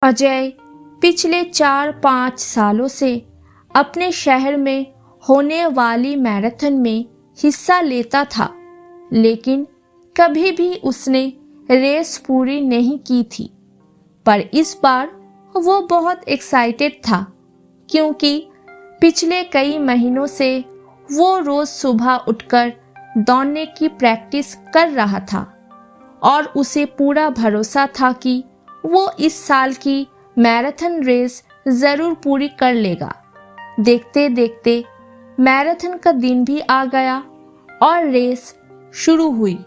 अजय पिछले 4-5 सालों से अपने शहर में होने वाली मैराथन में हिस्सा लेता था, लेकिन कभी भी उसने रेस पूरी नहीं की थी। पर इस बार वो बहुत एक्साइटेड था, क्योंकि पिछले कई महीनों से वो रोज सुबह उठकर दौड़ने की प्रैक्टिस कर रहा था और उसे पूरा भरोसा था कि वो इस साल की मैराथन रेस जरूर पूरी कर लेगा। देखते देखते मैराथन का दिन भी आ गया और रेस शुरू हुई।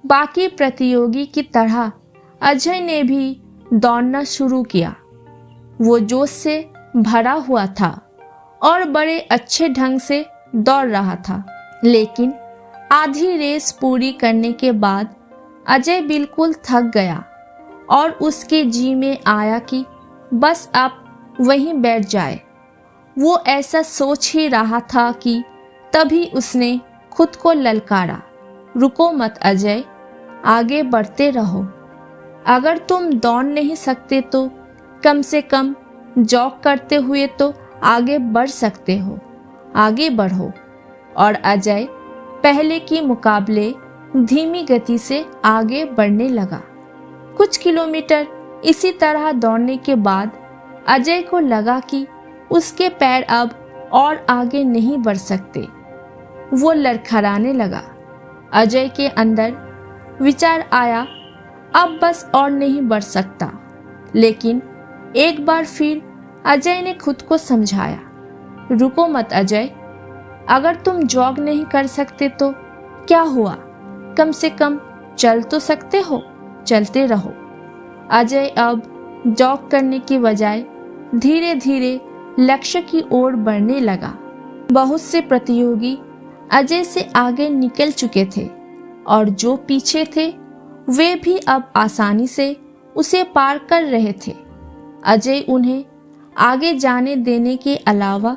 बाकी प्रतियोगी की तरह अजय ने भी दौड़ना शुरू किया। वो जोश से भरा हुआ था और बड़े अच्छे ढंग से दौड़ रहा था, लेकिन आधी रेस पूरी करने के बाद अजय बिल्कुल थक गया और उसके जी में आया कि बस अब वहीं बैठ जाए। वो ऐसा सोच ही रहा था कि तभी उसने खुद को ललकारा, रुको मत अजय, आगे बढ़ते रहो। अगर तुम दौड़ नहीं सकते तो कम से कम जॉग करते हुए तो आगे बढ़ सकते हो, आगे बढ़ो। और अजय पहले के मुकाबले धीमी गति से आगे बढ़ने लगा। कुछ किलोमीटर इसी तरह दौड़ने के बाद अजय को लगा कि उसके पैर अब और आगे नहीं बढ़ सकते। वो लड़खड़ाने लगा। अजय के अंदर विचार आया, अब बस और नहीं बढ़ सकता। लेकिन एक बार फिर अजय ने खुद को समझाया, रुको मत अजय, अगर तुम जॉग नहीं कर सकते तो क्या हुआ, कम से कम चल तो सकते हो, चलते रहो। अजय अब जॉग करने की बजाय धीरे धीरे लक्ष्य की ओर बढ़ने लगा। बहुत से प्रतियोगी अजय से आगे निकल चुके थे और जो पीछे थे वे भी अब आसानी से उसे पार कर रहे थे। अजय उन्हें आगे जाने देने के अलावा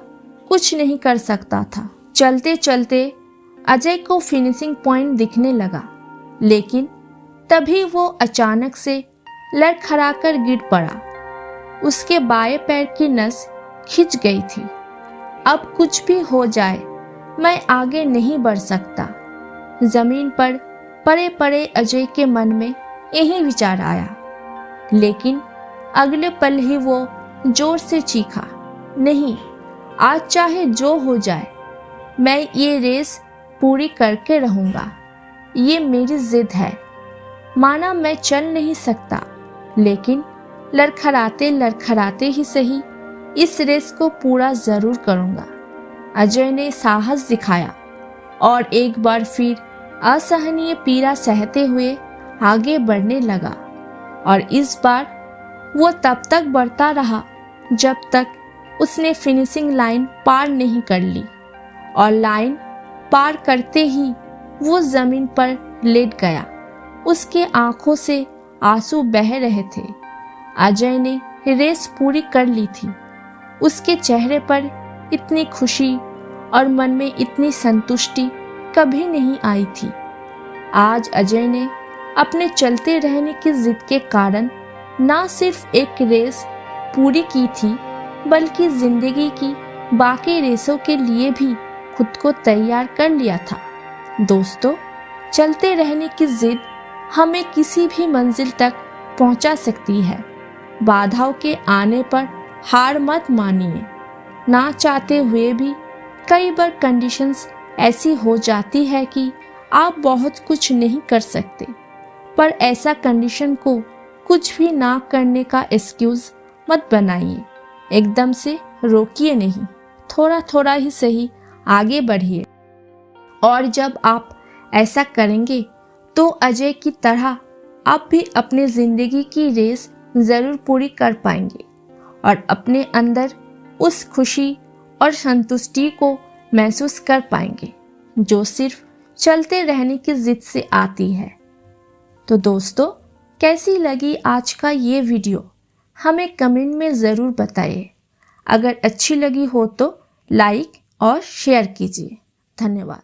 कुछ नहीं कर सकता था। चलते चलते अजय को फिनिशिंग पॉइंट दिखने लगा, लेकिन तभी वो अचानक से लड़खड़ाकर गिर पड़ा। उसके बाएं पैर की नस खिंच गई थी। अब कुछ भी हो जाए मैं आगे नहीं बढ़ सकता। जमीन पर पड़े पड़े अजय के मन में यही विचार आया, लेकिन अगले पल ही वो जोर से चीखा, नहीं, आज चाहे जो हो जाए मैं ये रेस पूरी करके रहूंगा। ये मेरी जिद है। माना मैं चल नहीं सकता, लेकिन लड़खड़ाते लड़खड़ाते ही सही इस रेस को पूरा जरूर करूंगा। अजय ने साहस दिखाया और एक बार फिर असहनीय पीड़ा सहते हुए आगे बढ़ने लगा। और इस बार वो तब तक बढ़ता रहा जब तक उसने फिनिशिंग लाइन पार नहीं कर ली। और लाइन पार करते ही वो जमीन पर लेट गया। उसके आंखों से आंसू बह रहे थे। अजय ने रेस पूरी कर ली थी। उसके चेहरे पर इतनी खुशी और मन में इतनी संतुष्टि कभी नहीं आई थी। आज अजय ने अपने चलते रहने की जिद के कारण ना सिर्फ एक रेस पूरी की थी, बल्कि जिंदगी की बाकी रेसों के लिए भी खुद को तैयार कर लिया था। दोस्तों, चलते रहने की जिद हमें किसी भी मंजिल तक पहुंचा सकती है। बाधाओं के आने पर हार मत मानिए। ना चाहते हुए भी कई बार कंडीशंस ऐसी हो जाती है कि आप बहुत कुछ नहीं कर सकते, पर ऐसा कंडीशन को कुछ भी ना करने का एक्सक्यूज मत बनाइए। एकदम से रोकिए नहीं, थोड़ा थोड़ा ही सही आगे बढ़िए। और जब आप ऐसा करेंगे तो अजय की तरह आप भी अपने जिंदगी की रेस जरूर पूरी कर पाएंगे और अपने अंदर उस खुशी और संतुष्टि को महसूस कर पाएंगे जो सिर्फ चलते रहने की जिद से आती है। तो दोस्तों, कैसी लगी आज का ये वीडियो हमें कमेंट में ज़रूर बताइए। अगर अच्छी लगी हो तो लाइक और शेयर कीजिए। धन्यवाद।